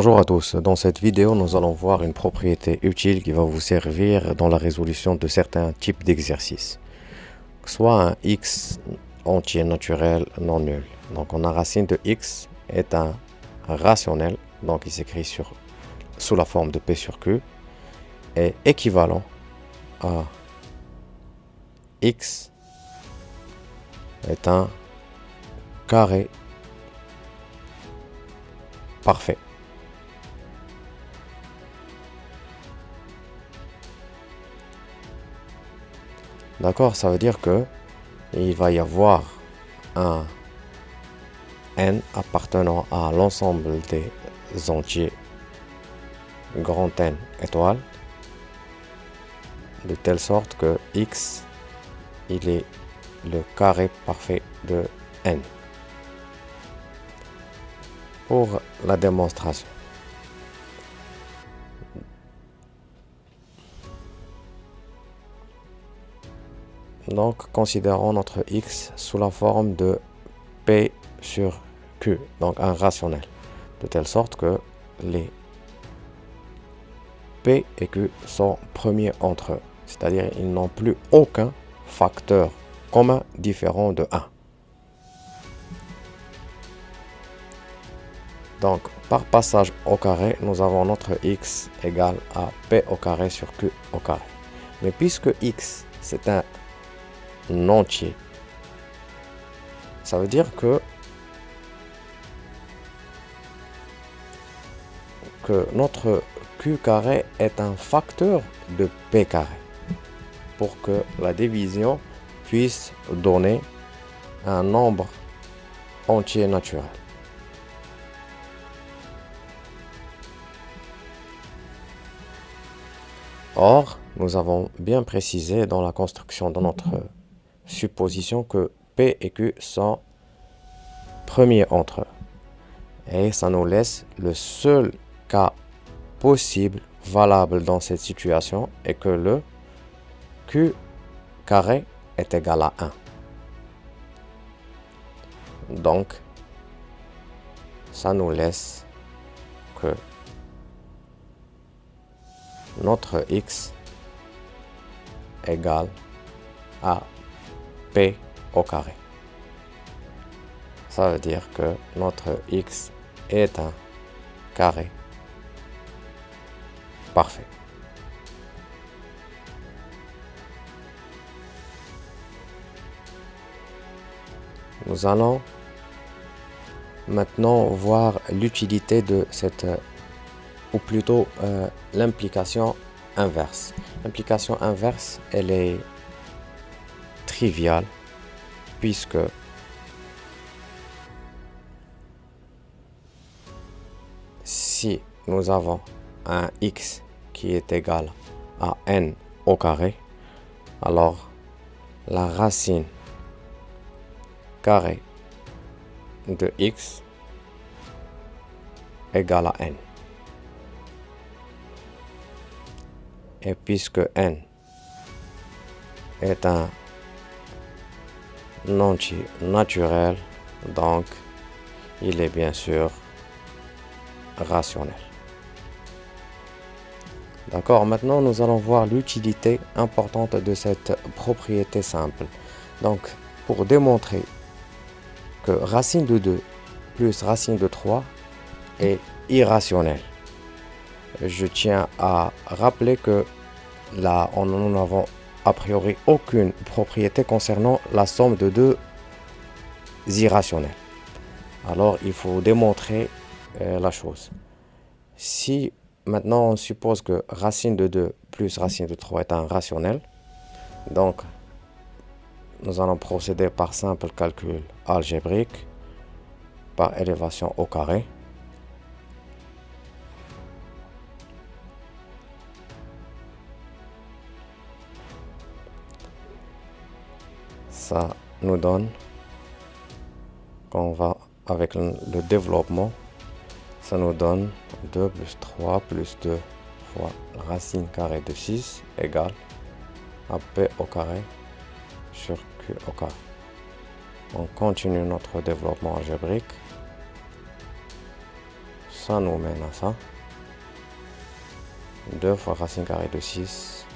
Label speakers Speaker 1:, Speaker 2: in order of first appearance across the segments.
Speaker 1: Bonjour à tous, dans cette vidéo nous allons voir une propriété utile qui va vous servir dans la résolution de certains types d'exercices. Soit un x entier naturel non nul. Donc on a racine de x est un rationnel, donc il s'écrit sous la forme de p sur q, est équivalent à x est un carré parfait. D'accord, ça veut dire que il va y avoir un n appartenant à l'ensemble des entiers grand N étoile, de telle sorte que x il est le carré parfait de n. Pour la démonstration, donc considérons notre x sous la forme de p sur q, donc un rationnel, de telle sorte que les p et q sont premiers entre eux, c'est-à-dire ils n'ont plus aucun facteur commun différent de 1. Donc par passage au carré, nous avons notre x égale à p au carré sur q au carré. Mais puisque x c'est un entier, ça veut dire que notre q carré est un facteur de p carré pour que la division puisse donner un nombre entier naturel. Or, nous avons bien précisé dans la construction de notre supposition que P et Q sont premiers entre eux. Et ça nous laisse le seul cas possible, valable dans cette situation, est que le Q carré est égal à 1. Donc, ça nous laisse que notre x égale à p au carré. Ça veut dire que notre x est un carré parfait. Nous allons maintenant voir l'utilité de cette, ou plutôt l'implication inverse. L'implication inverse, elle est triviale puisque si nous avons un x qui est égal à n au carré, alors la racine carrée de x égale à n. Et puisque n est un entier naturel, donc il est bien sûr rationnel. D'accord, maintenant nous allons voir l'utilité importante de cette propriété simple. Donc pour démontrer que racine de 2 plus racine de 3 est irrationnel, je tiens à rappeler que là, nous n'avons a priori aucune propriété concernant la somme de deux irrationnels. Alors, il faut démontrer la chose. Si maintenant on suppose que racine de 2 plus racine de 3 est un rationnel, donc nous allons procéder par simple calcul algébrique, par élévation au carré. Ça nous donne qu'on va avec le développement, ça nous donne 2 plus 3 plus 2 fois racine carrée de 6 égale à p au carré sur q au carré. On continue notre développement algébrique. ça nous mène à ça. 2 fois racine carrée de 6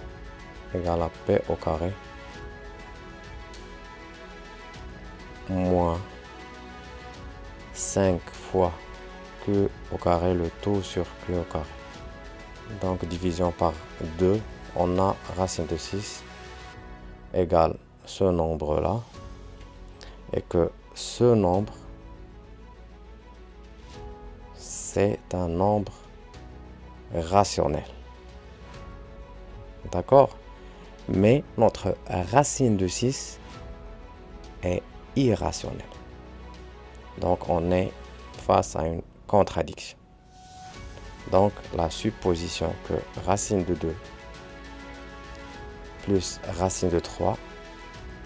Speaker 1: égale à p au carré moins 5 fois q au carré, le tout sur q au carré. Donc division par 2, on a racine de 6 égale ce nombre-là, et que ce nombre, c'est un nombre rationnel. D'accord? Mais notre racine de 6 est irrationnelle. Donc on est face à une contradiction. Donc la supposition que racine de 2 plus racine de 3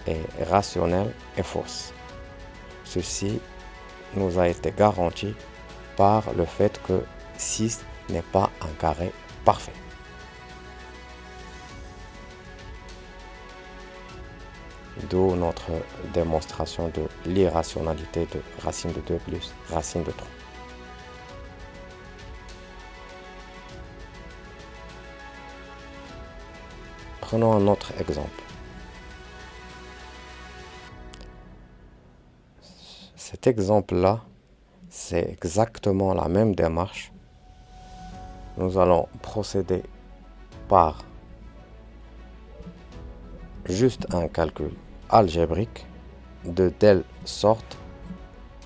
Speaker 1: est rationnelle est fausse. Ceci nous a été garanti par le fait que 6 n'est pas un carré parfait. D'où notre démonstration de l'irrationalité de racine de 2 plus racine de 3. Prenons un autre exemple. Cet exemple-là, c'est exactement la même démarche. Nous allons procéder par juste un calcul algébrique de telle sorte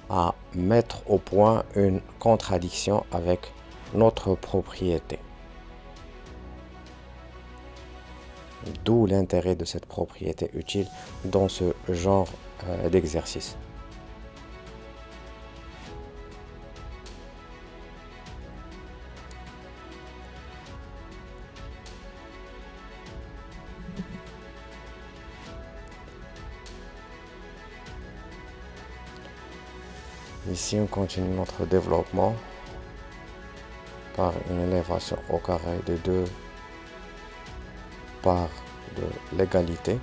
Speaker 1: à mettre au point une contradiction avec notre propriété. D'où l'intérêt de cette propriété utile dans ce genre d'exercice. Ici, on continue notre développement par une élévation au carré de 2 par de l'égalité.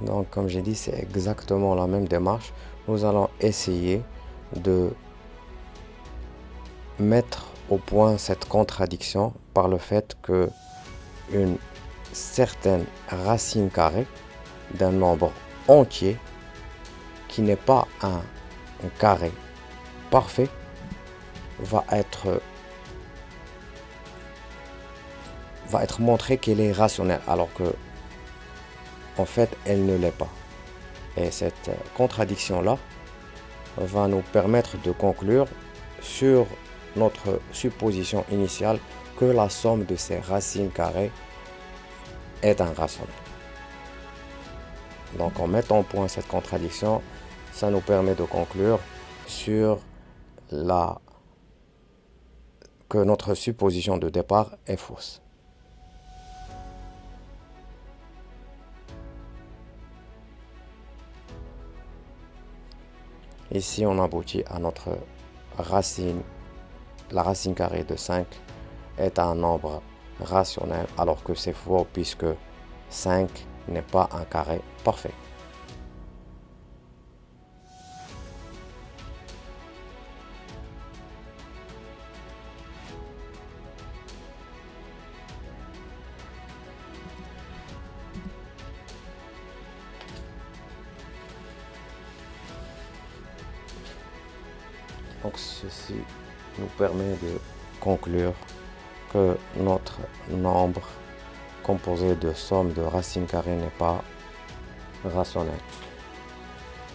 Speaker 1: Donc, comme j'ai dit, c'est exactement la même démarche. Nous allons essayer de mettre au point cette contradiction par le fait que une certaine racine carrée d'un nombre entier qui n'est pas un carré parfait va être montré qu'elle est rationnelle, alors que en fait elle ne l'est pas. Et cette contradiction-là va nous permettre de conclure sur notre supposition initiale que la somme de ces racines carrées est un rationnel. Donc en mettant au point cette contradiction, ça nous permet de conclure sur que notre supposition de départ est fausse. Ici, on aboutit à notre racine. La racine carrée de 5 est un nombre rationnel, alors que c'est faux puisque 5 n'est pas un carré parfait. Donc ceci nous permet de conclure que notre nombre composé de somme de racines carrées n'est pas rationnel.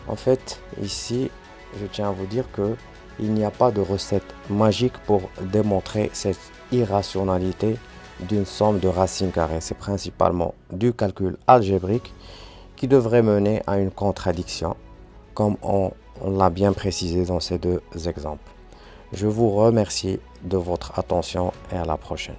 Speaker 1: En fait, ici, je tiens à vous dire que il n'y a pas de recette magique pour démontrer cette irrationalité d'une somme de racines carrées. C'est principalement du calcul algébrique qui devrait mener à une contradiction, comme on l'a bien précisé dans ces deux exemples. Je vous remercie de votre attention et à la prochaine.